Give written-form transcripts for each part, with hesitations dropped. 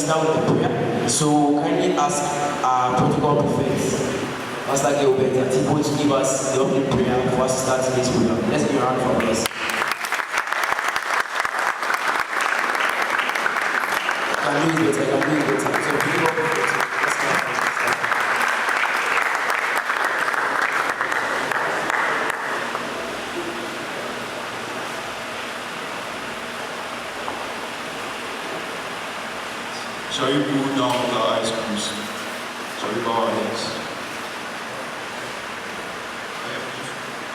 start with the prayer. So kindly ask our protocol prefects, Pastor Gilbert and Tipo, to give us the opening prayer for us to start today's program. Let's give a round of applause. I can do it better. So protocol prefects, let's start. Shall we pull down the eyes, please? Shall we bow our heads?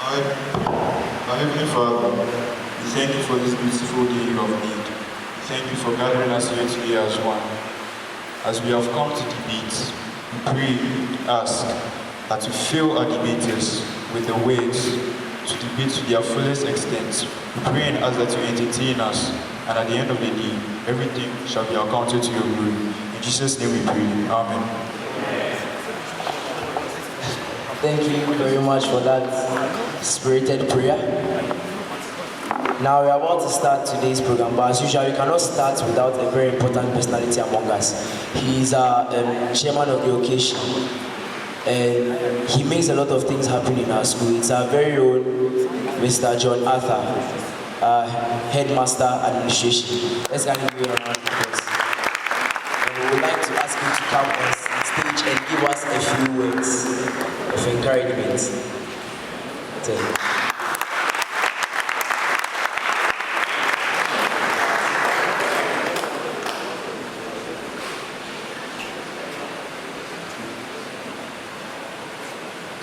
Our Heavenly Father, we thank you for this beautiful day of need. Thank you for gathering us here today as one. As we have come to debate, we pray, ask that you fill our debaters with the words to debate to their fullest extent. We pray and ask that you entertain us, and at the end of the day, everything shall be accounted to your glory. In Jesus' name we pray. Amen. Thank you very much for that spirited prayer. Now we are about to start today's program, but as usual, we cannot start without a very important personality among us. He is our chairman of the occasion, and he makes a lot of things happen in our school. It's our very own Mr. John Arthur, headmaster administration. Let's give him a round of applause. And we would like to ask him to come on stage and give us a few words of encouragement.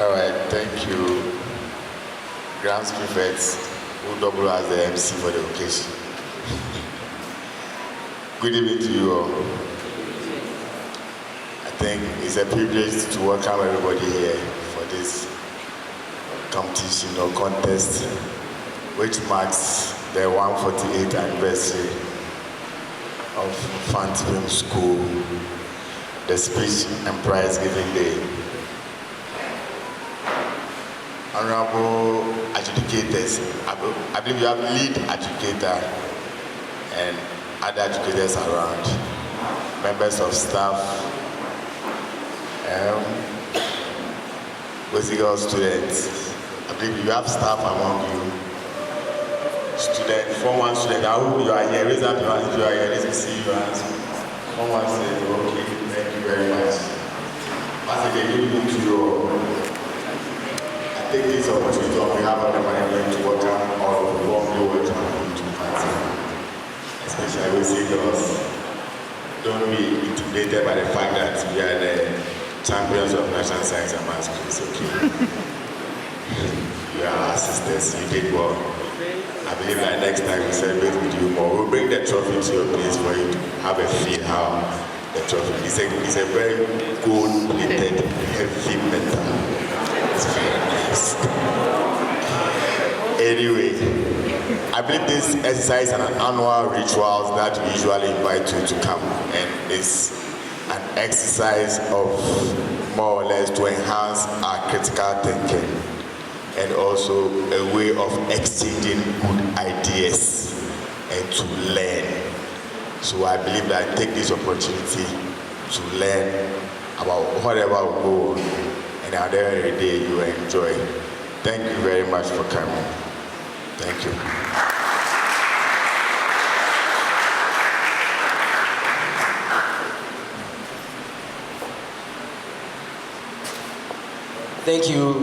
All right, thank you, Grants Prefects, who double as the MC for the occasion. Good evening to you all. I think it's a privilege to welcome everybody here for this competition or contest, which marks the 148th anniversary of Mfantsipim School, the speech and prize giving day. Honorable adjudicators, I believe you have lead adjudicator and other educators around, members of staff, Wesley students. I believe you have staff among you. Student, Form 1 student, I hope you are here. Raise up your hands if you are here. Let me see your hands. Form 1 student, okay, thank you very much. Once again, good evening to you all. I take this opportunity on behalf of the management to welcome all of you, warmly welcome you to Mfantsipim. Especially Wesley girls. Don't be intimidated by the fact that we are the champions of national science and maths. It's okay. You are our sisters, you did well. I believe that next time we celebrate with you more, we'll bring the trophy to your place for you to have a feel how the trophy is. It's a very gold-plated, heavy metal. It's very nice. Anyway, I believe this exercise is an annual ritual that we usually invite you to come, and it's an exercise of more or less to enhance our critical thinking and also a way of exchanging good ideas and to learn. So I believe that I take this opportunity to learn about whatever will go on, and at the end of the day you will enjoy. Thank you very much for coming. Thank you. Thank you,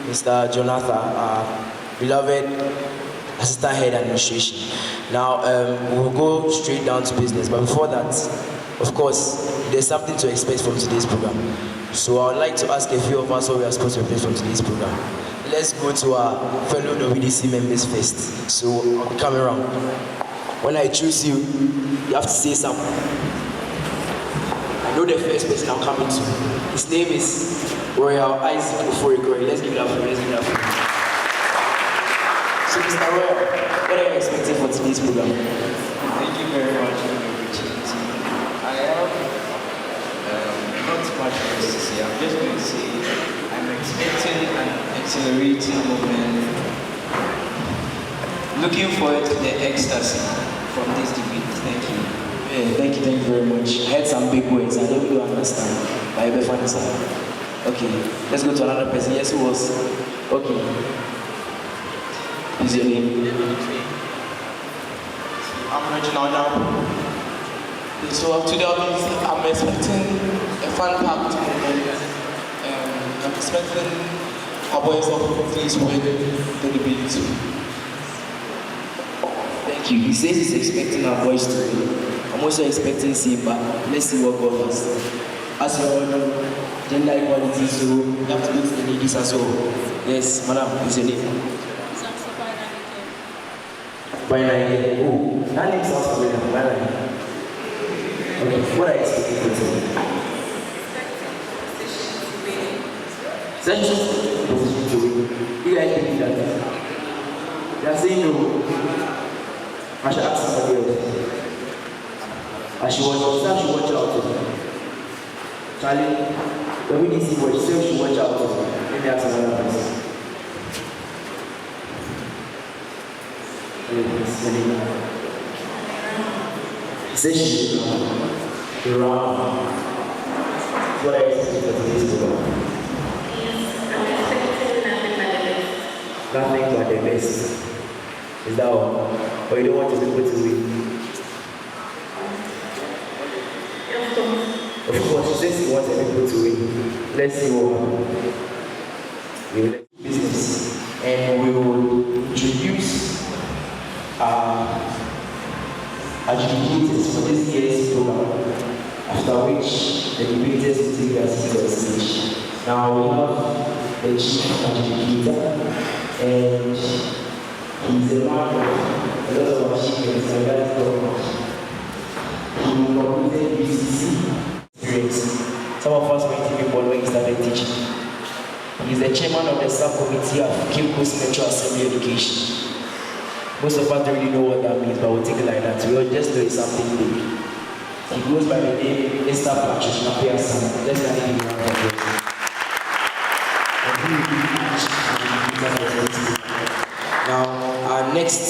Mr. Jonathan, beloved Assistant Head Administration. Now, we'll go straight down to business, but before that, of course, there's something to expect from today's program. So I would like to ask a few of us what we are supposed to expect from today's program. Let's go to our fellow WDC members first. So I'll be coming around. When I choose you, you have to say something. I know the first person I'm coming to. His name is Royal Isaac Oforikori. Let's give it up for him. So Mr. Royal, what are you expecting for today's program? Thank you very much for the opportunity. I have not much to say. I'm just going to say I'm expecting an exhilarating moment. Looking forward to the ecstasy from this debate. Thank you. Thank you very much. I heard some big words, I don't really understand. But I find this out. Okay, let's go to another person. Yes, who was? Okay. Is your name? I'm Reginald now. So today I'm expecting a fun-packed moment. I'm expecting our boys of please win the debate. Thank you. He says he's expecting our boys to win. I'm also expecting Simba. Let's see what God does. As you all know, gender equality, so you have to go to the ladies as well. Yes, madam, is your name? Binary. Oh, that name sounds familiar. Binary. Okay, what are you expecting for today? Position to win. You guys believe that? They are saying no. I should ask somebody else. I should watch out. Charlie, when we didn't see what she said, she should watch out. Let me ask another person. He said she should run. What are you expecting for today's program? Nothing but the best. Is that all? Or you don't want to people to win? Of course, she says she wants people to win. Let's see what happens. We will do business and we will introduce adjudicators for this year's program, after which the debaters will take their seats on stage. Now we have the chief adjudicator, and he's a man of a lot of achievements, and that is very much. He completed UCC experience. Some of us went to people when he started teaching. He's the chairman of the subcommittee of Cape Coast Metro Assembly Education. Most of us don't really know what that means, but we'll take it like that. We all just do something big. He goes by the name Mr. Patrick Napiasan. Let's get him around for this. Now, our next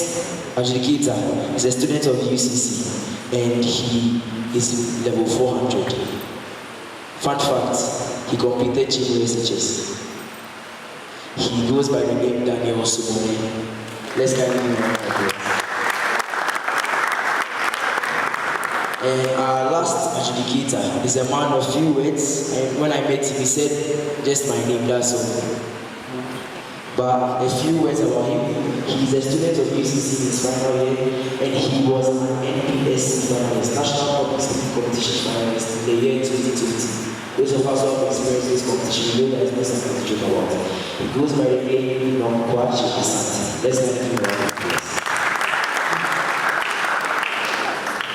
adjudicator is a student of UCC, and he is level 400. Fun fact, he completed GEH. He goes by the name Daniel Sumone. Let's get him around for this. And our last adjudicator is a man of few words, and when I met him, he said, just my name, that's all. But a few words about him. He's a student of UCC in his final year, and he was an NPSC finalist, National Public Speaking Competition finalist in the year 2020. Those of us who have experienced this competition know that it's not something to joke about. He goes by the name Kwachi Asante. Let's let him know.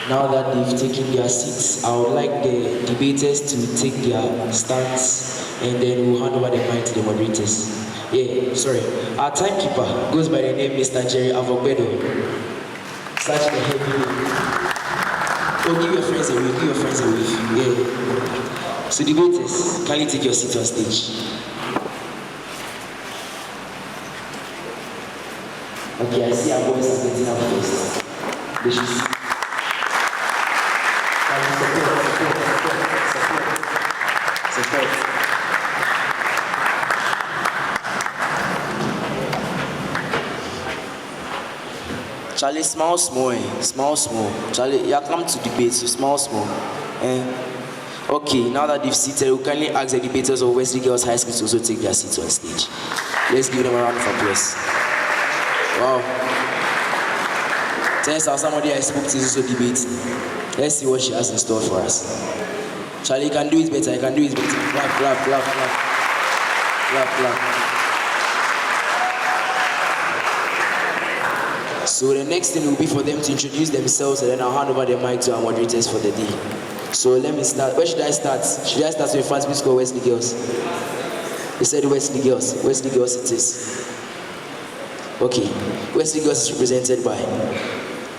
Now that they've taken their seats, I would like the debaters to take their stands, and then we'll hand over the mic to the moderators. Yeah, sorry. Our timekeeper goes by the name Mr. Jerry Avogbedo. Such a heavy name. Oh, give your friends a wave, give your friends a wave. Yeah. So debaters, can you take your seat on stage? Okay, I see our boys are getting up first. They should see. Support. Charlie, small, small. Charlie, you come to debate, so small. Okay, now that they've seated, we kindly ask the debaters of Wesley Girls High School to also take their seats on stage. Let's give them a round of applause. Wow. Turns out somebody I spoke to is also debating. Let's see what she has in store for us. Charlie, you can do it better. Clap. So the next thing will be for them to introduce themselves, and then I'll hand over the mic to our moderators for the day. So let me start. Where should I start? Should I start with Mfantsipim School or Wesley Girls? They said Wesley Girls. Wesley Girls it is. Okay. Wesley Girls is represented by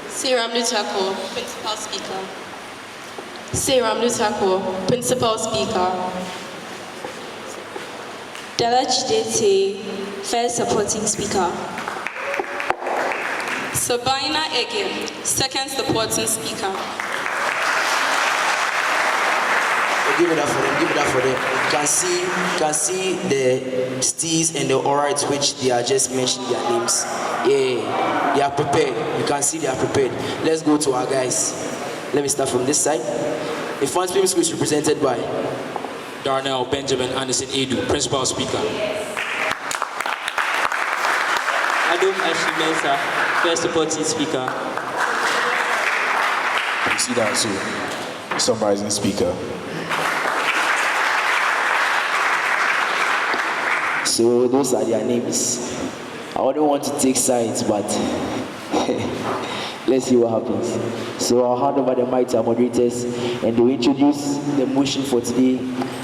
Siram Lutako, Principal Speaker. Siram Lutako, Principal Speaker. Dela Chidete, First Supporting Speaker. Sabina Ege, Second Supporting Speaker. Give it up for them. Give it up for them. Can see the steez and the aura which they are just mentioning their names. Yeah, they are prepared. You can see they are prepared. Let's go to our guys. Let me start from this side. The Mfantsipim School is represented by Darnell Benjamin Anderson Edu, Principal Speaker. Adam Ashimensa, First Supporting Speaker. You see that too. Summarizing speaker. So those are their names. I wouldn't want to take sides, but let's see what happens. So I'll hand over the mic to our moderators, and they will introduce the motion for today,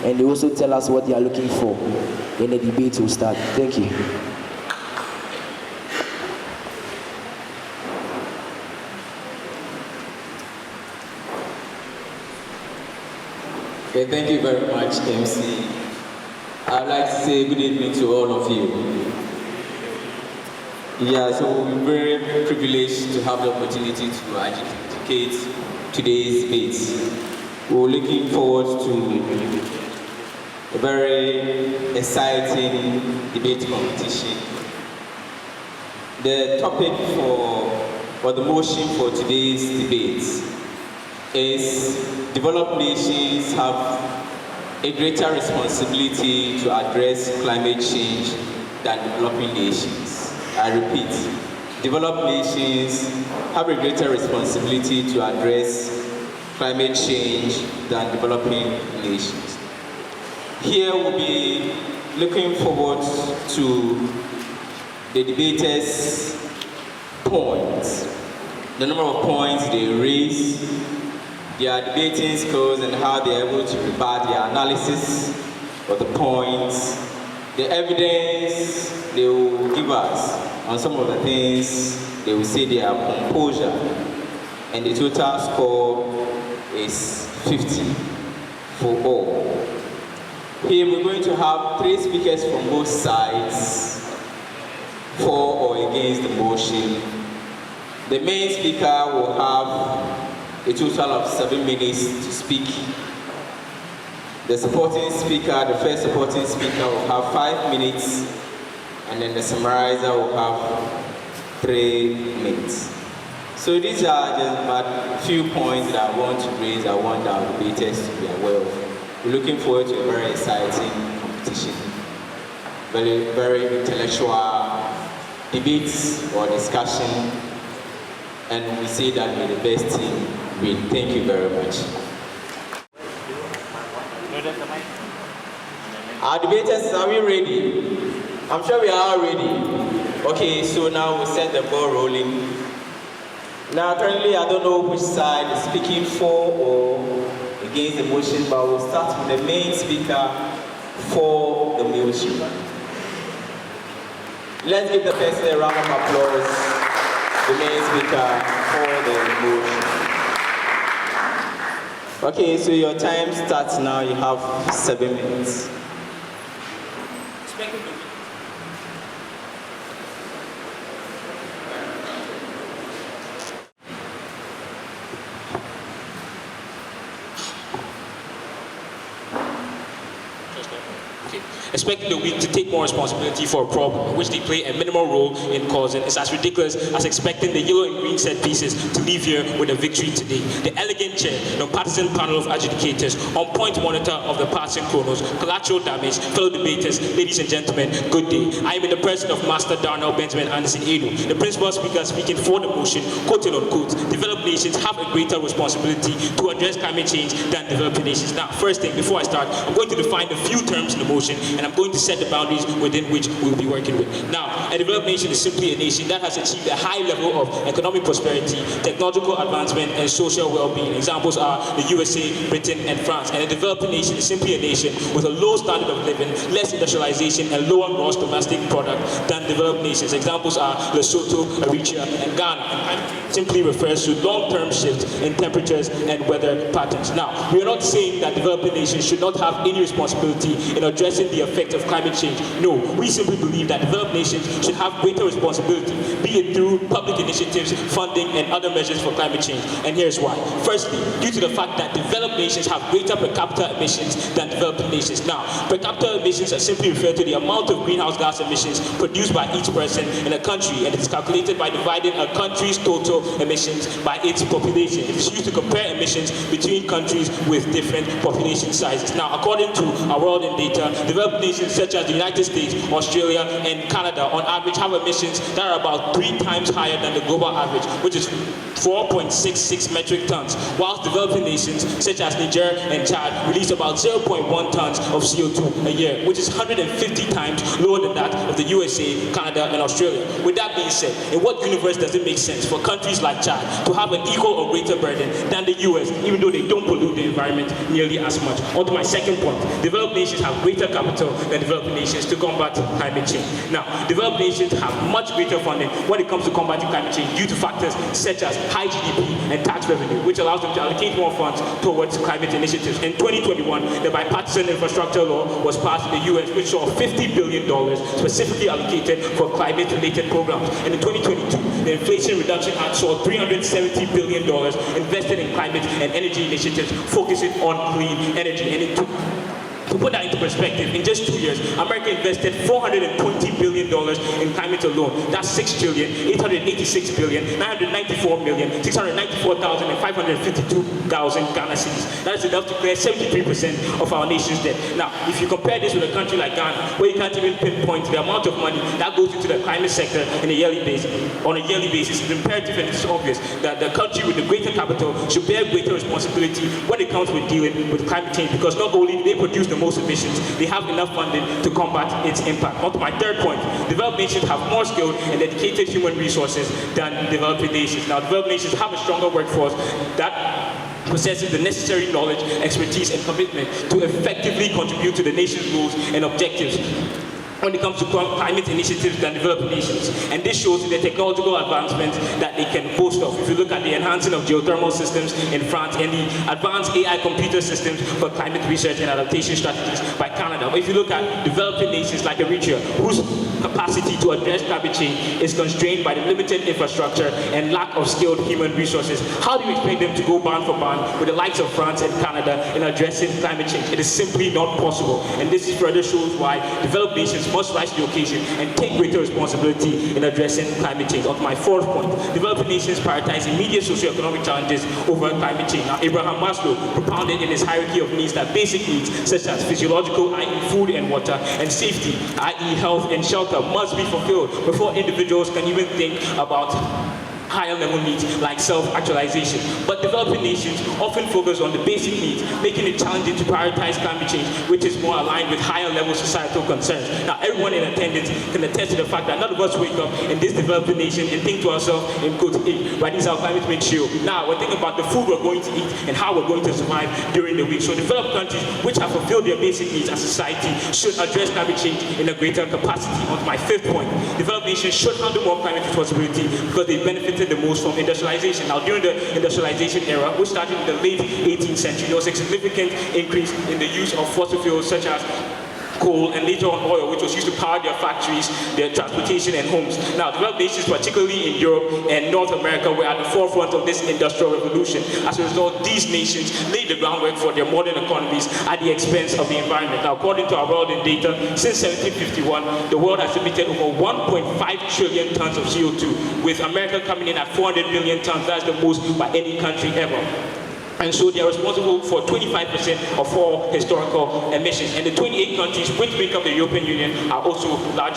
and they also tell us what they are looking for. Then the debate will start. Thank you. Okay, thank you very much, MC. I'd like to say good evening to all of you. Yeah, so we're very privileged to have the opportunity to adjudicate today's debate. We're looking forward to a very exciting debate competition. The topic for the motion for today's debate is developed nations have a greater responsibility to address climate change than developing nations. I repeat, developed nations have a greater responsibility to address climate change than developing nations. Here we'll be looking forward to the debaters' points, the number of points they raise, their debating skills and how they are able to rebut their analysis of the points, the evidence they will give us on some of the things they will say their composure, and the total score is 50 for all. Here we're going to have 3 speakers from both sides, for or against the motion. The main speaker will have a total of 7 minutes to speak. The supporting speaker, the first supporting speaker, will have 5 minutes, and then the summarizer will have 3 minutes. So these are just but a few points that I want to raise. I want our debaters to be aware of. We're looking forward to a very exciting competition, very intellectual debates or discussion, and we say that we're the best team. Thank you very much. Our debaters, are we ready? I'm sure we are ready. Okay, so now we'll set the ball rolling. Now currently I don't know which side is speaking for or against the motion, but we'll start with the main speaker for the motion. Let's give the person a round of applause, the main speaker for the motion. Okay, so your time starts now. You have 7 minutes. Expecting the weak to take more responsibility for a problem which they play a minimal role in causing is as ridiculous as expecting the yellow and green set pieces to leave here with a victory today. The elegant chair, the partisan panel of adjudicators, on-point monitor of the passing chronos, collateral damage, fellow debaters, ladies and gentlemen, good day. I am in the presence of Master Darnell Benjamin Anderson Edu, the principal speaker speaking for the motion, quoted unquote, developed nations have a greater responsibility to address climate change than developing nations. Now, first thing, before I start, I'm going to define a few terms in the motion, and I'm going to set the boundaries within which we'll be working with. Now, a developed nation is simply a nation that has achieved a high level of economic prosperity, technological advancement, and social well-being. Examples are the USA, Britain, and France. And a developing nation is simply a nation with a low standard of living, less industrialization, and lower gross domestic product than developed nations. Examples are Lesotho, Eritrea, and Ghana. And simply refers to long-term shifts in temperatures and weather patterns. Now, we are not saying that developing nations should not have any responsibility in addressing the effects effects of climate change. No, we simply believe that developed nations should have greater responsibility, be it through public initiatives, funding, and other measures for climate change. And here's why. Firstly, due to the fact that developed nations have greater per capita emissions than developing nations. Now, per capita emissions are simply referred to the amount of greenhouse gas emissions produced by each person in a country, and it is calculated by dividing a country's total emissions by its population. It is used to compare emissions between countries with different population sizes. Now, according to our world in data, developed nations such as the United States, Australia, and Canada, on average, have emissions that are about 3 times higher than the global average, which is 4.66 metric tons, whilst developing nations such as Niger and Chad release about 0.1 tons of CO2 a year, which is 150 times lower than that of the USA, Canada, and Australia. With that being said, in what universe does it make sense for countries like Chad to have an equal or greater burden than the US, even though they don't pollute the environment nearly as much? On to my second point, developed nations have greater capital than developing nations to combat climate change. Now, developed nations have much greater funding when it comes to combating climate change due to factors such as high GDP and tax revenue, which allows them to allocate more funds towards climate initiatives. In 2021, the bipartisan infrastructure law was passed in the US, which saw $50 billion specifically allocated for climate-related programs. And in 2022, the Inflation Reduction Act saw $370 billion invested in climate and energy initiatives focusing on clean energy. And to put that into perspective, in just 2 years, America invested $420 billion in climate alone. That's $6,886,994,694,552 Ghana cedis. That is enough to clear 73% of our nation's debt. Now, if you compare this with a country like Ghana, where you can't even pinpoint the amount of money that goes into the climate sector on a yearly basis, it's imperative and it's obvious that the country with the greater capital should bear greater responsibility when it comes with dealing with climate change, because not only do they produce the most emissions, they have enough funding to combat its impact. On to my third point, developed nations have more skilled and dedicated human resources than developing nations. Now, developed nations have a stronger workforce that possesses the necessary knowledge, expertise, and commitment to effectively contribute to the nation's goals and objectives when it comes to climate initiatives than developing nations. And this shows in the technological advancements that they can boast of. If you look at the enhancing of geothermal systems in France and the advanced AI computer systems for climate research and adaptation strategies by Canada. But if you look at developing nations like Eritrea, whose capacity to address climate change is constrained by the limited infrastructure and lack of skilled human resources, how do you expect them to go band for band with the likes of France and Canada in addressing climate change? It is simply not possible. And this further shows why developed nations must rise to the occasion and take greater responsibility in addressing climate change. On to my fourth point, developing nations prioritize immediate socioeconomic challenges over climate change. Now, Abraham Maslow propounded in his hierarchy of needs that basic needs such as physiological, i.e. food and water, and safety, i.e. health and shelter, must be fulfilled before individuals can even think about higher level needs like self-actualization. But developing nations often focus on the basic needs, making it challenging to prioritize climate change, which is more aligned with higher level societal concerns. Now, everyone in attendance can attest to the fact that none of us wake up in this developing nation and think to ourselves, in quote, hey, right, this is our climate change show. Now, we're thinking about the food we're going to eat and how we're going to survive during the week. So developed countries which have fulfilled their basic needs as society should address climate change in a greater capacity. On to my fifth point, developed nations should handle more climate responsibility because they benefit the most from industrialization. Now, during the industrialization era, which started in the late 18th century, there was a significant increase in the use of fossil fuels such as coal and later on oil, which was used to power their factories, their transportation and homes. Now, developed nations, particularly in Europe and North America, were at the forefront of this industrial revolution. As a result, these nations laid the groundwork for their modern economies at the expense of the environment. Now, according to our world in data, since 1751, the world has emitted over 1.5 trillion tons of CO2, with America coming in at 400 million tons. That's the most by any country ever. And so they are responsible for 25% of all historical emissions. And the 28 countries which make up the European Union are also large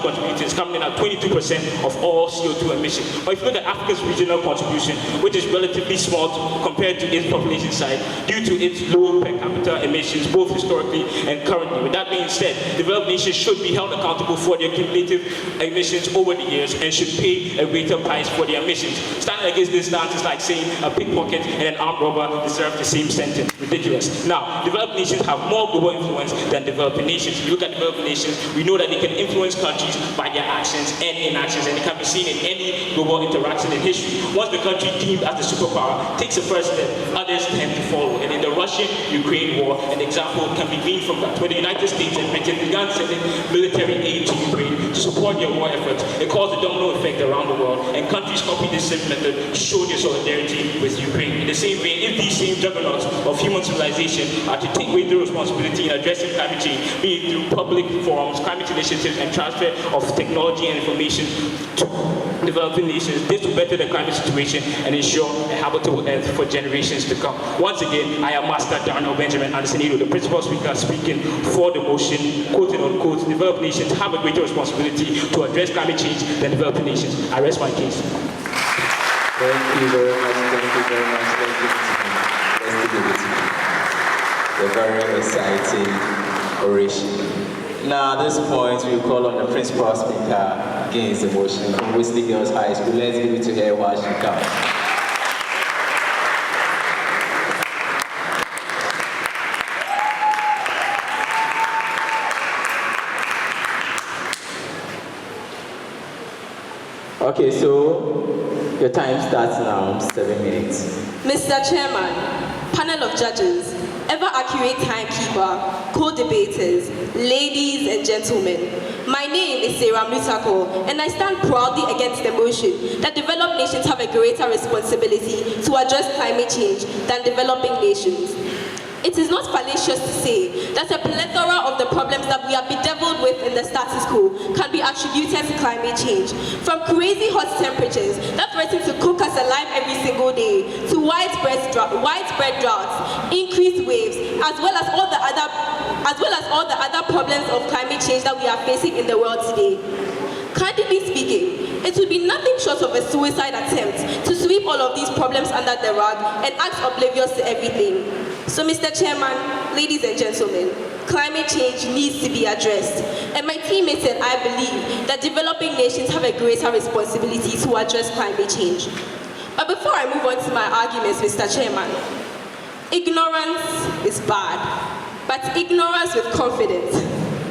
contributors, coming in at 22% of all CO2 emissions. But if you look at Africa's regional contribution, which is relatively small compared to its population size, due to its low per capita emissions, both historically and currently. With that being said, developed nations should be held accountable for their cumulative emissions over the years and should pay a greater price for their emissions. Standing against this stance is like saying a pickpocket and an armed robber however, deserve the same sentence. Ridiculous. Now, developed nations have more global influence than developing nations. If you look at developing nations, we know that they can influence countries by their actions and inactions, and it can be seen in any global interaction in history. Once the country deemed as the superpower takes the first step, others tend to follow. And in the Russian-Ukraine war, an example can be gleaned from that, where the United States and Britain began sending military aid to Ukraine to support their war efforts. It caused a domino effect around the world, and countries copied this same method to show their solidarity with Ukraine. In the same vein, if these same juggernauts of human civilization are to take greater responsibility in addressing climate change, be it through public forums, climate initiatives, and transfer of technology and information to developing nations, this will better the climate situation and ensure a habitable earth for generations to come. Once again, I am Master Darnell Benjamin Anderson, the principal speaker, speaking for the motion, quoted unquote, developed nations have a greater responsibility to address climate change than developing nations. I rest my case. Thank you very much. Thank you very much. Let's give it to you. A very exciting oration. Now, at this point, we call on the principal speaker against the motion from Wesley Girls High School. Let's give it to her while she comes. Okay, so your time starts now, 7 minutes. Mr. Chairman, panel of judges, ever accurate timekeeper, co-debaters, ladies and gentlemen, my name is Sarah Mutako, and I stand proudly against the motion that developed nations have a greater responsibility to address climate change than developing nations. It is not fallacious to say that a plethora of the problems that we are bedeviled with in the status quo can be attributed to climate change. From crazy hot temperatures that threaten to cook us alive every single day, to widespread droughts, increased waves, as well as all the other problems of climate change that we are facing in the world today. Candidly speaking, it would be nothing short of a suicide attempt to sweep all of these problems under the rug and act oblivious to everything. So, Mr. Chairman, ladies and gentlemen, climate change needs to be addressed. And my teammates and I believe that developing nations have a greater responsibility to address climate change. But before I move on to my arguments, Mr. Chairman, ignorance is bad, but ignorance with confidence,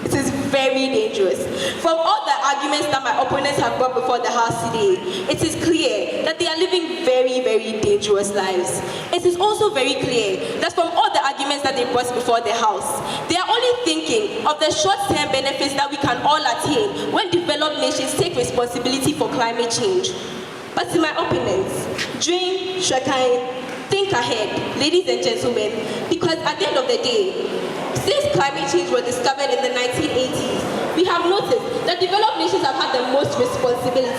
it is very dangerous. From all the arguments that my opponents have brought before the House today, it is clear that they are living very, very dangerous lives. It is also very clear that from all the arguments that they brought before the House, they are only thinking of the short-term benefits that we can all attain when developed nations take responsibility for climate change. But to my opponents, dream, shine, think ahead, ladies and gentlemen, because at the end of the day, since climate change was discovered in the 1980s, we have noticed that developed nations have had the most responsibility.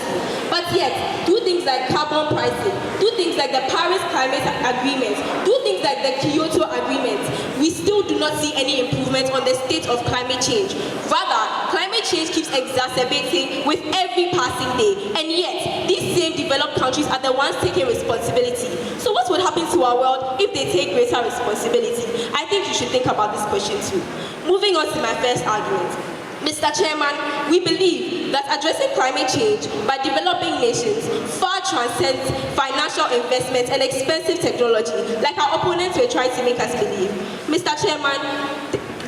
But yet, do things like carbon pricing, do things like the Paris Climate Agreement, do things like the Kyoto Agreement, we still do not see any improvement on the state of climate change. Rather, climate change keeps exacerbating with every passing day, and yet, these same developed countries are the ones taking responsibility. So what would happen to our world if they take greater responsibility? I think you should think about this question too. Moving on to my first argument. Mr. Chairman, we believe that addressing climate change by developing nations far transcends financial investment and expensive technology, like our opponents were trying to make us believe. Mr. Chairman,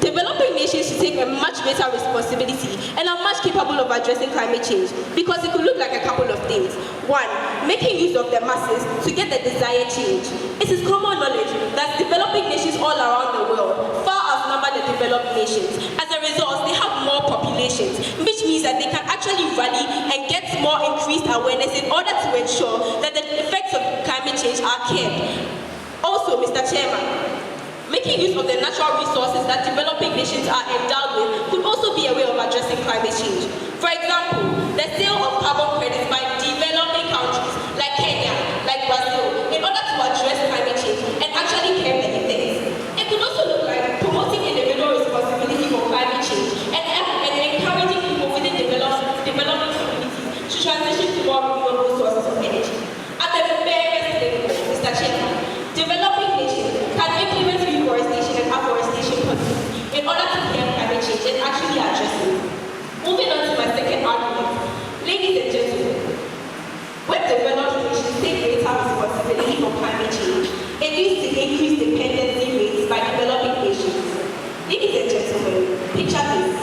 developing nations should take a much greater responsibility and are much capable of addressing climate change, because it could look like a couple of things. One, making use of the masses to get the desired change. It is common knowledge that developing nations all around the world far outnumber the developed nations. As a result, they have more populations, which means that they can actually rally and get more increased awareness in order to ensure that the effects of climate change are curbed. Also, Mr. Chairman, making use of the natural resources that developing nations are endowed with could also be a way of addressing climate change. For example, the sale of carbon credits by developing countries like Kenya, like Brazil, in order to address climate change and actually curb the effects. It could also look like promoting individual responsibility for climate change and encouraging people within developing communities to transition to more renewable sources of energy. At the very level, Mr. Chairman, developing nations can implement reforestation and afforestation policies in order to curb climate change and actually address it. Moving on to my second argument. Ladies and gentlemen, used to increase dependency rates by developing nations. Ladies and gentlemen, picture this.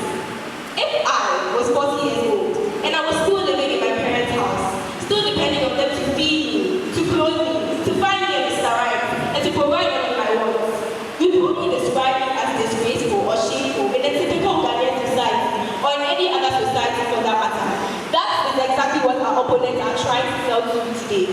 If I was 40 years old and I was still living in my parents' house, still depending on them to feed me, to clothe me, to find me a Mr. Right, and to provide all of my wants, you probably describe me as disgraceful or shameful in a typical Ghanaian society or in any other society for that matter. That is exactly what our opponents are trying to sell to you today.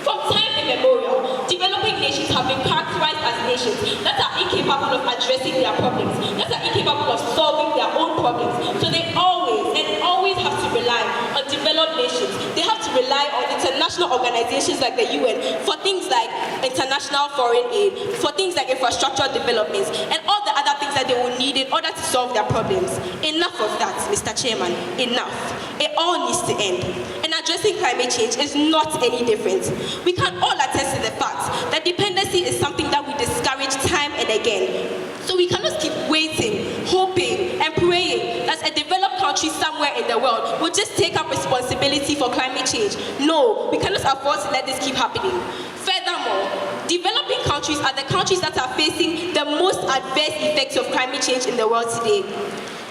From time immemorial, developing nations have been characterized as nations that are incapable of addressing their problems, that are incapable of solving their own problems. So they always have to rely on developed nations. They have to rely on international organizations like the UN for things like international foreign aid, for things like infrastructure developments, and all the other things that they will need in order to solve their problems. Enough of that, Mr. Chairman. Enough. It all needs to end. And addressing climate change is not any different. We can all attest to the fact that dependency is something that we discourage time and again. So we cannot keep waiting, hoping, and praying that a developed country somewhere in the world will just take up responsibility for climate change. No, we cannot afford to let this keep happening. Furthermore, developing countries are the countries that are facing the most adverse effects of climate change in the world today.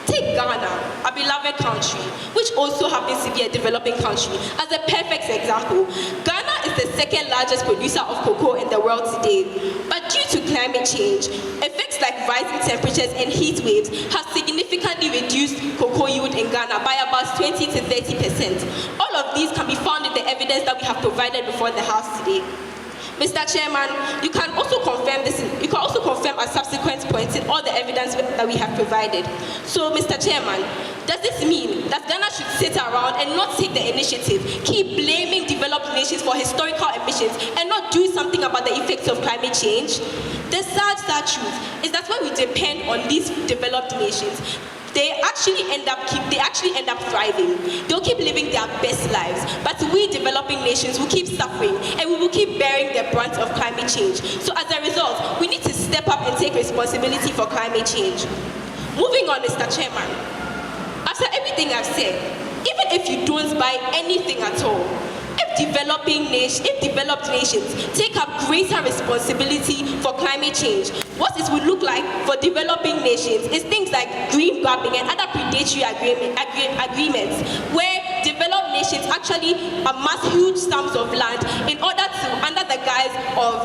Take Ghana, a beloved country, which also happens to be a developing country, as a perfect example. Ghana is the second largest producer of cocoa in the world today. But due to climate change, effects like rising temperatures and heat waves have significantly reduced cocoa yield in Ghana by about 20 to 30%. All of these can be found in the evidence that we have provided before the House today. Mr. Chairman, you can also confirm this. You can also confirm at subsequent points in all the evidence that we have provided. So, Mr. Chairman, does this mean that Ghana should sit around and not take the initiative, keep blaming developed nations for historical emissions, and not do something about the effects of climate change? The sad truth is that when we depend on these developed nations, they actually end up thriving. They'll keep living their best lives. But we developing nations will keep suffering, and we will keep bearing the brunt of climate change. So as a result, we need to step up and take responsibility for climate change. Moving on, Mr. Chairman. After everything I've said, even if you don't buy anything at all, if developed nations take up greater responsibility for climate change, what it would look like for developing nations is things like green grabbing and other predatory agreements, where developed nations actually amass huge sums of land in order to, under the guise of,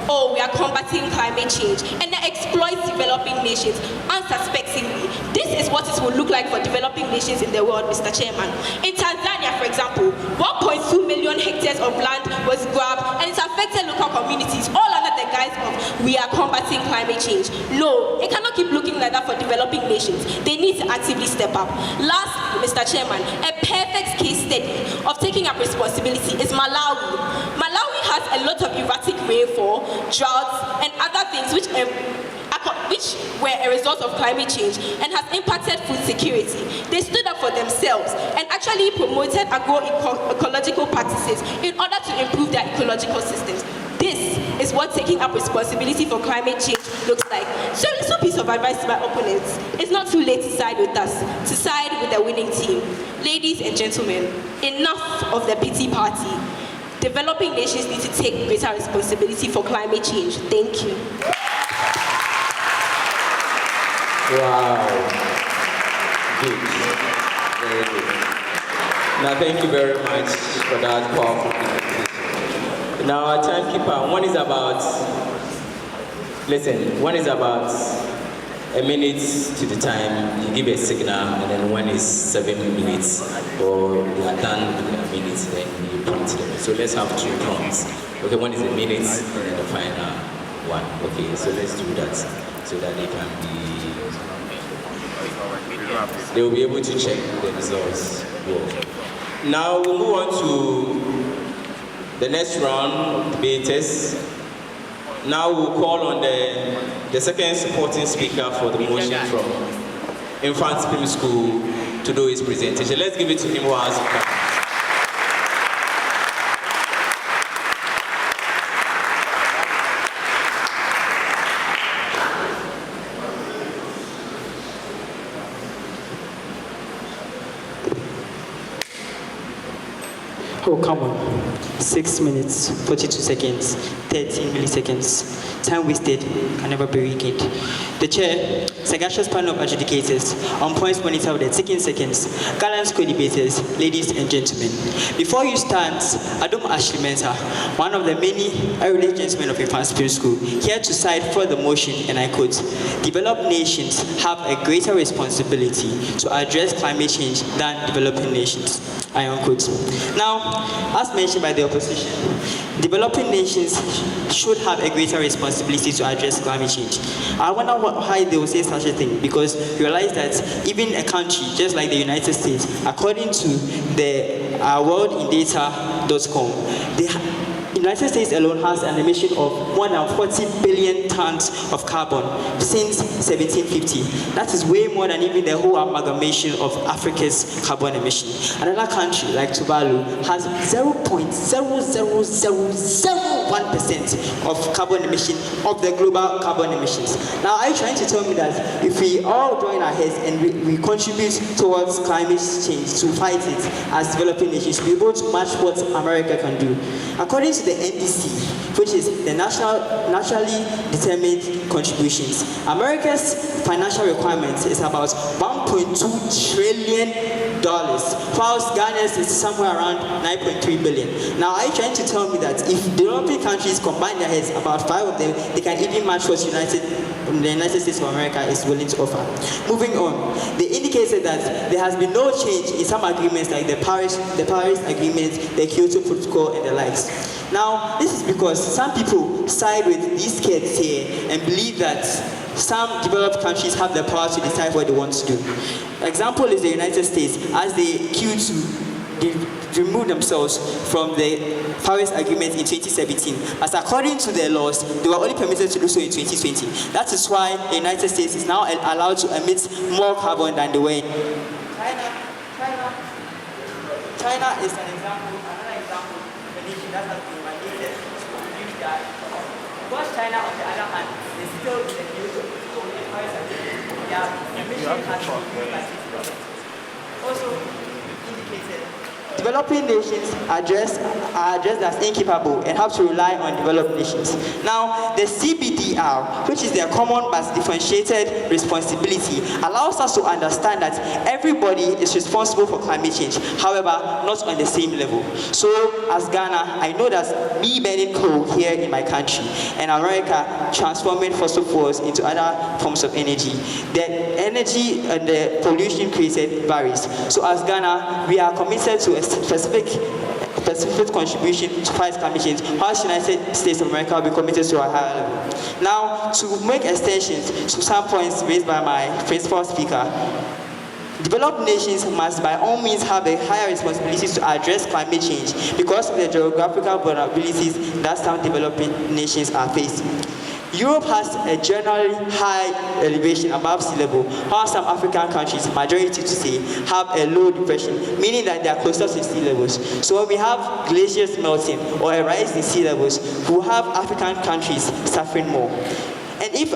oh, we are combating climate change, and then exploit developing nations unsuspectingly. This is what it will look like for developing nations in the world, Mr. Chairman. In Tanzania, for example, 1.2 million hectares of land was grabbed, and it affected local communities, all under the guise of we are combating climate change. No, it cannot keep looking like that for developing nations. They need to actively step up. Last, Mr. Chairman, a perfect case study of taking up responsibility is Malawi. Malawi has a lot of erratic rainfall, droughts, and other things which were a result of climate change and has impacted food security. They stood up for themselves and actually promoted agroecological practices in order to improve their ecological systems. This is what taking up responsibility for climate change looks like. So a little piece of advice to my opponents: it's not too late to side with us, to side with the winning team. Ladies and gentlemen, enough of the pity party. Developing nations need to take greater responsibility for climate change. Thank you. Wow. Good. Very good. Now, thank you very much for that powerful presentation. Now, our timekeeper, one is about a minute to the time. You give a signal, and then one is 7 minutes, or they are done within a minute, then you prompt them. So let's have 2 prompts. Okay, one is a minute, and then the final one. Okay, so let's do that, so that they will be able to check the results. Now we'll move on to the next round of debaters. Now we'll call on the second supporting speaker for the motion from Mfantsipim School to do his presentation. Let's give it to him while he comes. Oh, come on. 6 minutes, 42 seconds, 13 milliseconds. Time wasted can never be regained. The chair, sagacious panel of adjudicators, on points monitor with the ticking seconds, gallant co-debaters, ladies and gentlemen. Before you stand, Adom Ashley Mensah, one of the many elderly gentlemen of Mfantsipim School, here to cite for the motion, and I quote, developed nations have a greater responsibility to address climate change than developing nations. I unquote. Now, as mentioned by the opposition, developing nations should have a greater responsibility to address climate change. I wonder why they will say such a thing, because you realize that even a country just like the United States, according to the worldindata.com, the United States alone has an emission of more than 40 billion tons of carbon since 1750. That is way more than even the whole amalgamation of Africa's carbon emission. Another country like Tuvalu has 0.00001% of carbon emission of the global carbon emissions. Now, are you trying to tell me that if we all join our heads and we contribute towards climate change to fight it as developing nations, we'll be able to match what America can do? According to the NDC, which is the Nationally Determined Contributions, America's financial requirements is about $1.2 trillion, whilst Ghana's is somewhere around 9.3 billion. Now, are you trying to tell me that if developing countries combine their heads, about 5 of them, they can even match what the United States of America is willing to offer? Moving on, they indicated that there has been no change in some agreements like the Paris Agreement, the Kyoto Protocol, and the likes. Now, this is because some people side with these kids here and believe that some developed countries have the power to decide what they want to do. Example is the United States, as they queue to remove themselves from the Paris Agreement in 2017. As according to their laws, they were only permitted to do so in 2020. That is why the United States is now allowed to emit more carbon than they were. China is an example, another example of a nation that has been mandated to reduce that. Because China, on the other hand, is still in the Kyoto Protocol and Paris Agreement, their emission has been reduced by 60%. Also indicated, developing nations are addressed as incapable and have to rely on developed nations. Now, the CBDR, which is their common but differentiated responsibility, allows us to understand that everybody is responsible for climate change, however, not on the same level. So, as Ghana, I know that me burning coal here in my country and America transforming fossil fuels into other forms of energy, the energy and the pollution created varies. So, as Ghana, we are committed to a specific contribution to fight climate change, whilst the United States of America will be committed to a higher level. Now, to make extensions to some points raised by my principal speaker, developed nations must by all means have a higher responsibility to address climate change because of the geographical vulnerabilities that some developing nations are facing. Europe has a generally high elevation above sea level, while some African countries, majority to say, have a low depression, meaning that they are closer to sea levels. So when we have glaciers melting or a rise in sea levels, we will have African countries suffering more. And if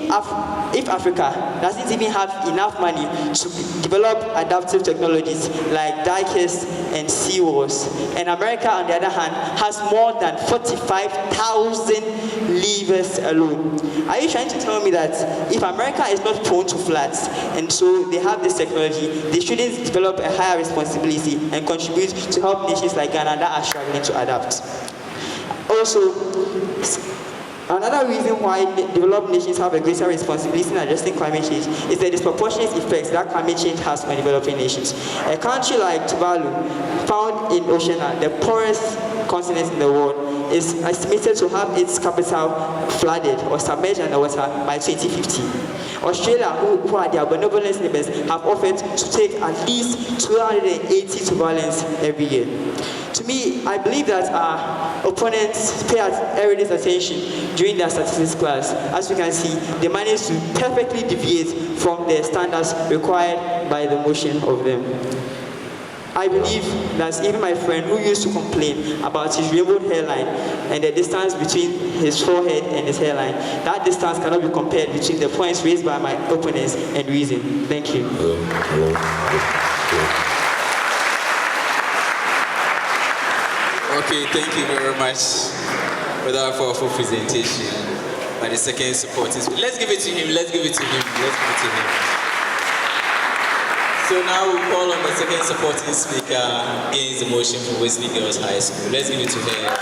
Africa doesn't even have enough money to develop adaptive technologies like dikes and seawalls, and America, on the other hand, has more than 45,000 levers alone. Are you trying to tell me that if America is not prone to floods, and so they have this technology, they shouldn't develop a higher responsibility and contribute to help nations like Ghana that are struggling to adapt? Also, another reason why developed nations have a greater responsibility in addressing climate change is the disproportionate effects that climate change has on developing nations. A country like Tuvalu, found in Oceania, the poorest continent in the world, is estimated to have its capital flooded or submerged underwater by 2050. Australia, who are their benevolent neighbors, have offered to take at least 280 Tuvaluans every year. To me, I believe that our opponents pay everyday's attention during their statistics class. As you can see, they managed to perfectly deviate from the standards required by the motion of them. I believe that even my friend who used to complain about his removed hairline and the distance between his forehead and his hairline, that distance cannot be compared between the points raised by my opponents and reason. Thank you. Okay, thank you very much for that powerful presentation by the second supporting speaker. Let's give it to him, let's give it to him, let's give it to him. So now we call on the second supporting speaker against the motion for Wesley Girls High School. Let's give it to her.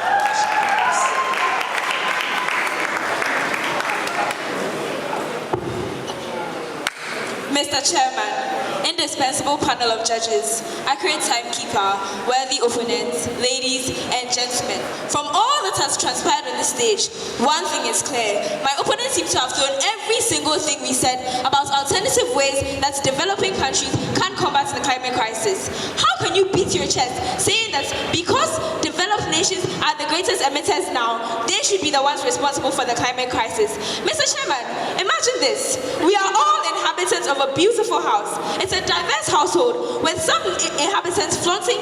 Mr. Chairman, indispensable panel of judges, accurate timekeeper, worthy opponents, ladies and gentlemen. From all that has transpired on this stage, one thing is clear. My opponents seem to have thrown every single thing we said about alternative ways that developing countries can combat the climate crisis. How can you beat your chest saying that because developed nations are the greatest emitters now, they should be the ones responsible for the climate crisis? Mr. Chairman, imagine this. We are all inhabitants of a beautiful house. It's a diverse household with some inhabitants flaunting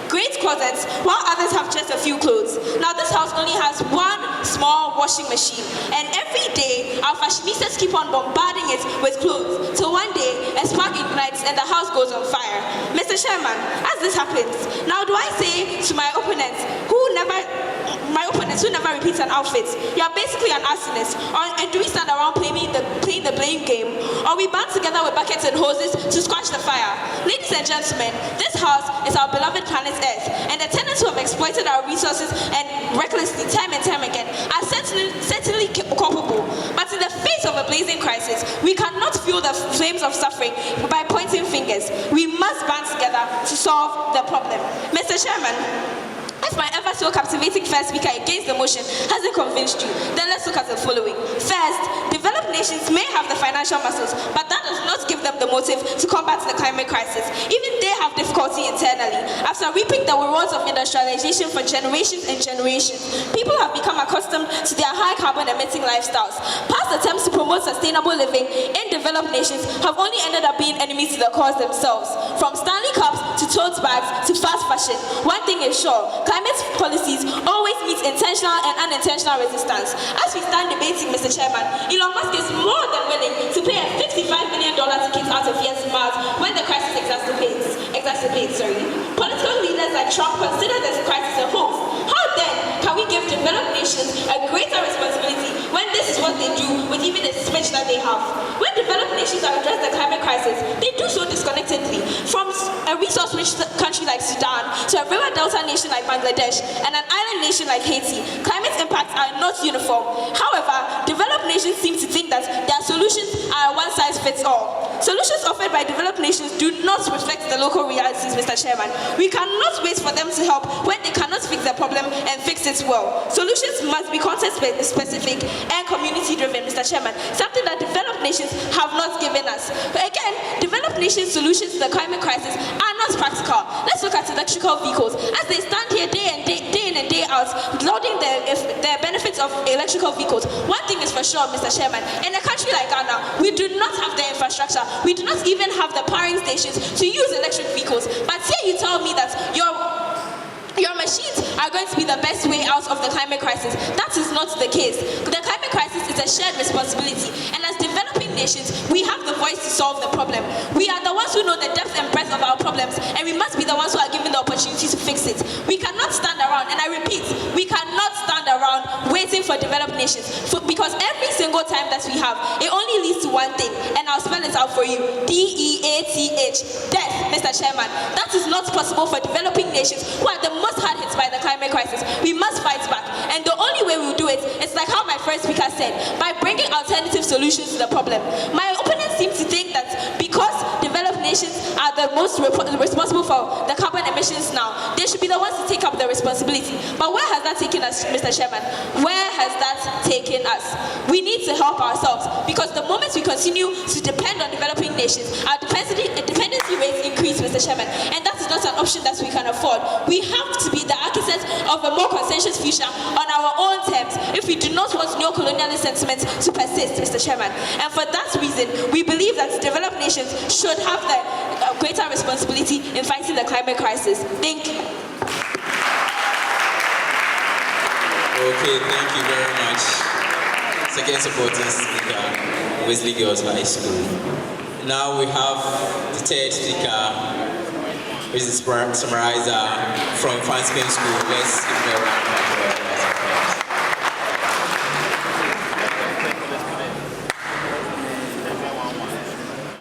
great closets while others have just a few clothes. Now this house only has one small washing machine, and every day our fashionistas keep on bombarding it with clothes till one day a spark ignites and the house goes on fire. Mr. Chairman, as this happens, now do I say to my opponents who never repeats an outfit, you're basically an arsonist, and do we stand around playing the blame game, or we band together with buckets and hoses to squash the fire? Ladies and gentlemen, this house is our beloved planet Earth, and the tenants who have exploited our resources and recklessly time and time again are certainly culpable. But in the face of a blazing crisis, we cannot fuel the flames of suffering by pointing fingers. We must band together to solve the problem. Mr. Chairman, if my ever so captivating first speaker against the motion hasn't convinced you, then let's look at the following. First, developed nations may have the financial muscles, but that does not give them the motive to combat the climate crisis. Even they have difficulty internally. After reaping the rewards of industrialization for generations and generations, people have become accustomed to their high carbon emitting lifestyles. Past attempts to promote sustainable living in developed nations have only ended up being enemies to the cause themselves. From Stanley cups to tote bags to fast fashion, one thing is sure: climate policies always meet intentional and unintentional resistance. As we stand debating, Mr. Chairman, Elon Musk is more than willing to pay a $55 million ticket out of here to Mars when the crisis exacerbates. Political leaders like Trump consider this crisis a hoax. How then can we give developed nations a greater responsibility when this is what they do with even the speech that they have? When developed nations address the climate crisis, they do so disconnectedly. From a resource-rich country like Sudan to a river delta nation like Bangladesh and an island nation like Haiti, climate impacts are not uniform. However, developed nations seem to think that their solutions are one-size-fits-all. Solutions offered by developed nations do not reflect the local realities, Mr. Chairman. We cannot wait for them to help when they cannot fix the problem and fix it well. Solutions must be context-specific and community-driven, Mr. Chairman, something that developed nations have not given us. But again, developed nations' solutions to the climate crisis are not practical. Let's look at electrical vehicles. As they stand here day in and day out, lauding the benefits of electrical vehicles, one thing is for sure, Mr. Chairman, in a country like Ghana, we do not have the infrastructure. We do not even have the powering stations to use electric vehicles. But here you tell me that your machines are going to be the best way out of the climate crisis. That is not the case. The climate crisis is a shared responsibility, and as developing nations, we have the voice to solve the problem. We are the ones who know the depth and breadth of our problems, and we must be the ones who are given the opportunity to fix it. We cannot stand around, and I repeat, we cannot stand around waiting for developed nations, because every single time that we have, it only leads to one thing, and I'll spell it out for you: DEATH, death, Mr. Chairman. That is not possible for developing nations who are the most hard hit by the climate crisis. We must fight back, and the only way we will do it is like how my first speaker said, by bringing alternative solutions to the problem. My opponents seem to think that because developed nations are the most responsible for the carbon emissions now, they should be the ones to take up the responsibility. But where has that taken us, Mr. Chairman? Where has that taken us? We need to help ourselves, because the moment we continue to depend on developing nations, our dependency rates increase, Mr. Chairman, and that is not an option that we can afford. We have to be the architects of a more consensus future on our own terms if we do not want neo-colonialist sentiments to persist, Mr. Chairman. And for that reason, we believe that developed nations should have the greater responsibility in fighting the climate crisis. Thank you. Okay, thank you very much. Second supporting speaker, Wesley Girls High School. Now we have the third speaker which is the summarizer from Mfantsipim School. Let's give him a round of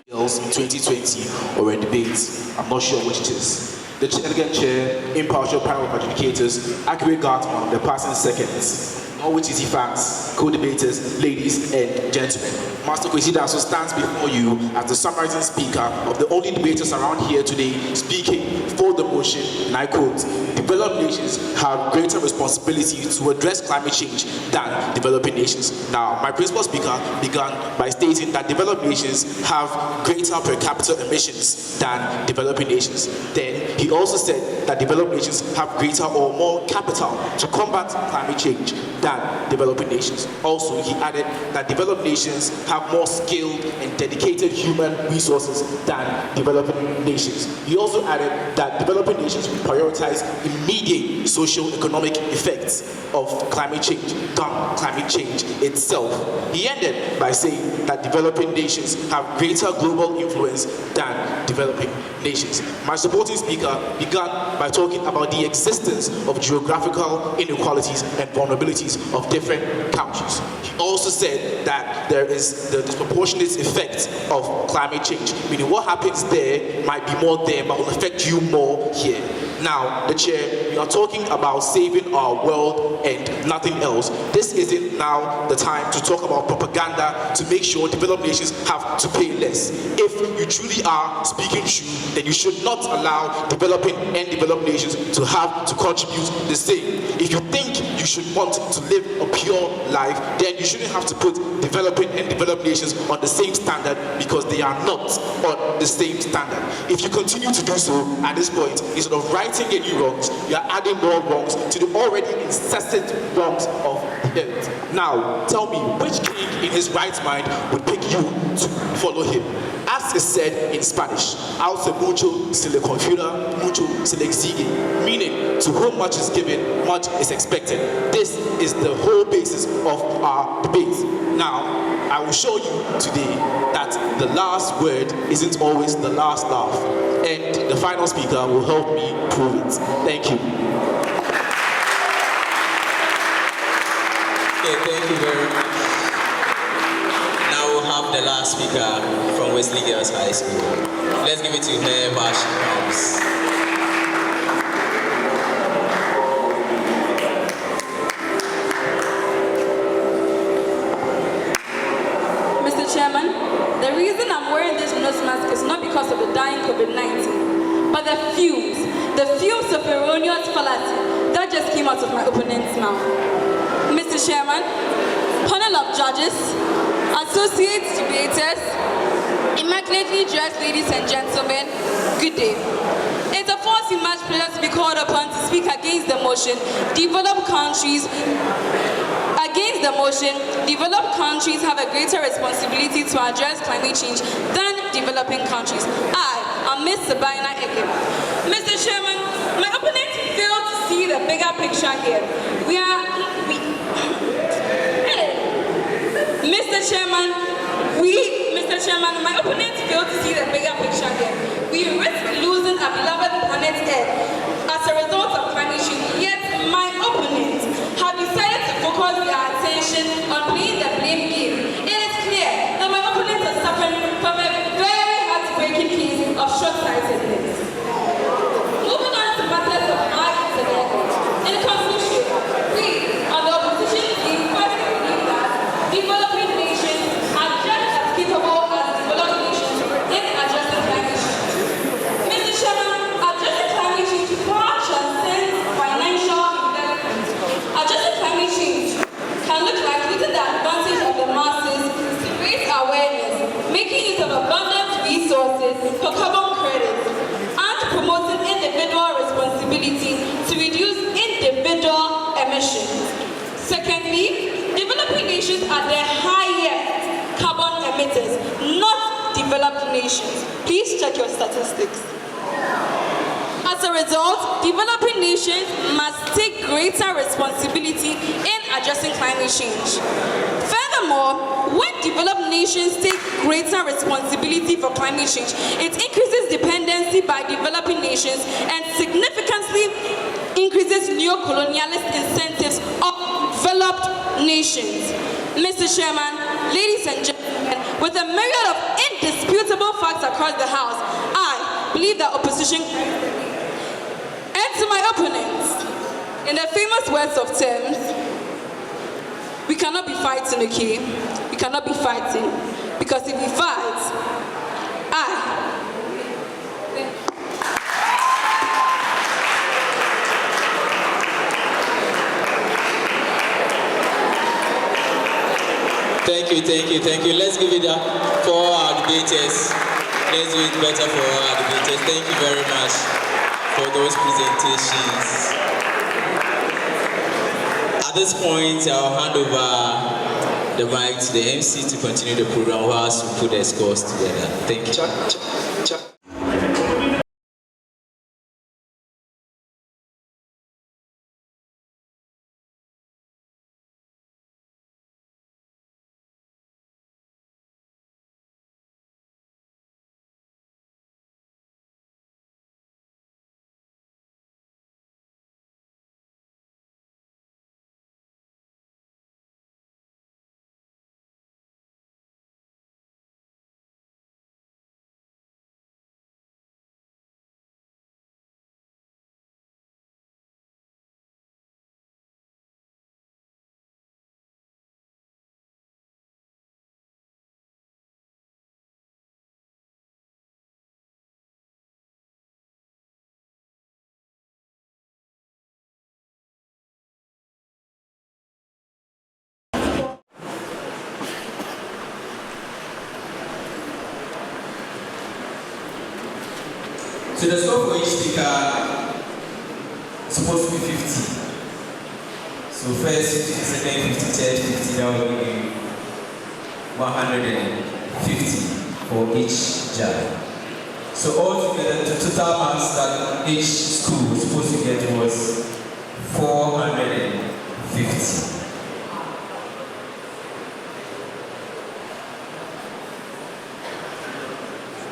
applause. In 2020 or a debate, I'm not sure which it is. The elegant chair, impartial panel of adjudicators, accurate guardsmen, the passing seconds, all which is facts, co-debaters, ladies and gentlemen. Master Kwesi also stands before you as the summarizing speaker of the only debaters around here today speaking for the motion, and I quote, developed nations have greater responsibility to address climate change than developing nations. Now, my principal speaker began by stating that developed nations have greater per capita emissions than developing nations. Then, he also said that developed nations have greater or more capital to combat climate change than developing nations. Also, he added that developed nations have more skilled and dedicated human resources than developing nations. He also added that developing nations will prioritize immediate socio-economic effects of climate change than climate change itself. He ended by saying that developing nations have greater global influence than developing nations. My supporting speaker began by talking about the existence of geographical inequalities and vulnerabilities of different countries. He also said that there is the disproportionate effect of climate change, meaning what happens there might be more there but will affect you more here. Now, the chair, we are talking about saving our world and nothing else. This isn't now the time to talk about propaganda to make sure developed nations have to pay less. If you truly are speaking true, then you should not allow developing and developed nations to have to contribute the same. If you think you should want to live a pure life, then you shouldn't have to put developing and developed nations on the same standard because they are not on the same standard. If you continue to do so at this point, instead of righting any wrongs, you are adding more wrongs to the already incessant wrongs of the earth. Now, tell me, which king in his right mind would pick you to follow him? As is said in Spanish, al se mucho se le confía, mucho se le exige, meaning to whom much is given, much is expected. This is the whole basis of our debate. Now, I will show you today that the last word isn't always the last laugh, and the final speaker will help me prove it. Thank you. Okay, thank you very much. Now we'll have the last speaker from Wesley Girls High School. Let's give it to her while she comes. Chairman, the reason I'm wearing this nose mask is not because of the dying COVID-19, but the fumes of erroneous fallacy that just came out of my opponent's mouth. Mr. Chairman, panel of judges, associate debaters, immaculately dressed ladies and gentlemen, good day. It's a false image pleasure to be called upon to speak against the motion, developed countries have a greater responsibility to address climate change than developing countries. I am Ms. Sabina Eke. Mr. Chairman, my opponent failed to see the bigger picture here. Mr. Chairman, my opponent failed to see the bigger picture here. We risk losing our beloved planet Earth as a result of climate change, yet my opponent have decided to focus their attention on playing the blame game. It is clear that my opponent is suffering from a very heartbreaking case of short-sightedness. Moving on to matters of high intelligence. In conclusion, we, on the opposition team, first believe that developing nations are just as capable as developed nations in addressing climate change. Mr. Chairman, addressing climate change far transcends financial investment. Addressing climate change can look like using the advantage of the masses to raise awareness, making use of abundant resources for carbon credits, and promoting individual responsibility to reduce individual emissions. Secondly, developing nations are the highest carbon emitters, not developed nations. Please check your statistics. As a result, developing nations must take greater responsibility in addressing climate change. Furthermore, when developed nations take greater responsibility for climate change, it increases dependency by developing nations and significantly increases neo-colonialist incentives of developed nations. Mr. Chairman, ladies and gentlemen, with a myriad of indisputable facts across the House, I believe that opposition. And to my opponents, in the famous words of terms, we cannot be fighting, okay? We cannot be fighting, because if we fight, Thank you. Let's give it up for our debaters. Let's do it better for our debaters. Thank you very much for those presentations. At this point, I'll hand over the mic to the MC to continue the program whilst we put the scores together. Thank you. So the score for each speaker is supposed to be 50. So first 50, second 50, third 50, that will give you 150 for each judge. So altogether, the total marks that each school was supposed to get was 450.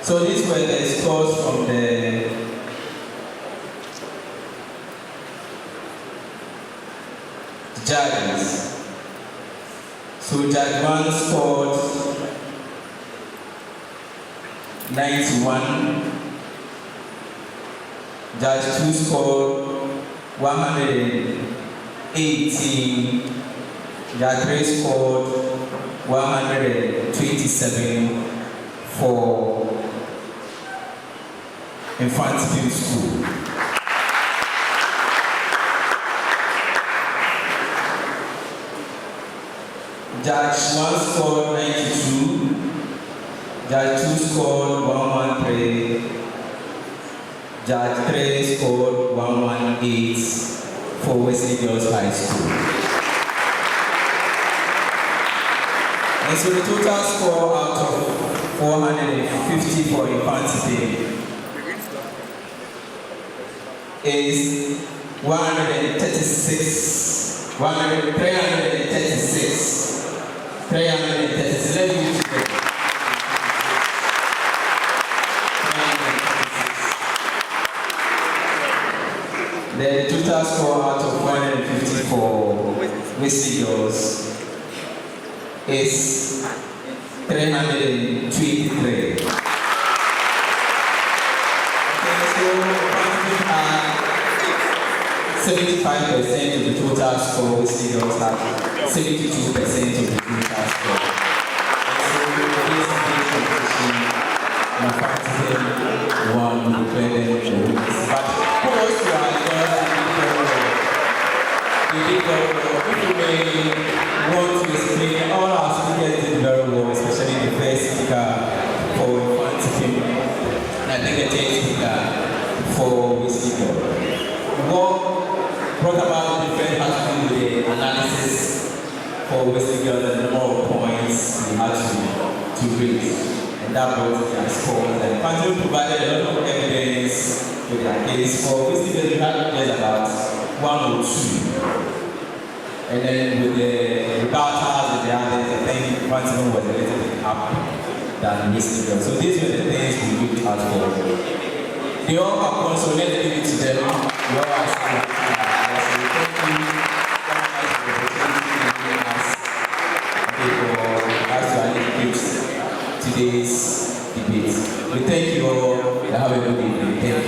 So these were the scores from the judges. So Judge 1 scored 91, Judge 2 scored 118, Judge 3 scored 127 for Mfantsipim School. Judge 1 scored 92, Judge 2 scored 113, Judge 3 scored 118 for Wesley Girls High School. And so the total score out of 450 for Mfantsipim is 336. Let me use it. The total score out of 150 for Wesley Girls is 323. Okay, so 75% of the total score, Wesley Girls have 72% of the total score. And so this competition, Mfantsipim won the credit. But of course, we are girls and people, if you may want to explain, all our speakers did very well, especially the first speaker for Mfantsipim, and I think the third speaker for Wesley Girls. What brought about the different has to do with the analysis for Wesley Girls and the number of points we had to raise. And that brought their scores. And Mfantsipim provided a lot of evidence with their case. For Wesley Girls, we had just about 1 or 2. And then with the rebuttals and the others, I think Mfantsipim was a little bit up. than risking them. So these were the things we looked out for. They all have gone, so let's give it to them. We all have seen it. So thank you for us to execute today's debate. We thank you all and have a good evening. Thank you.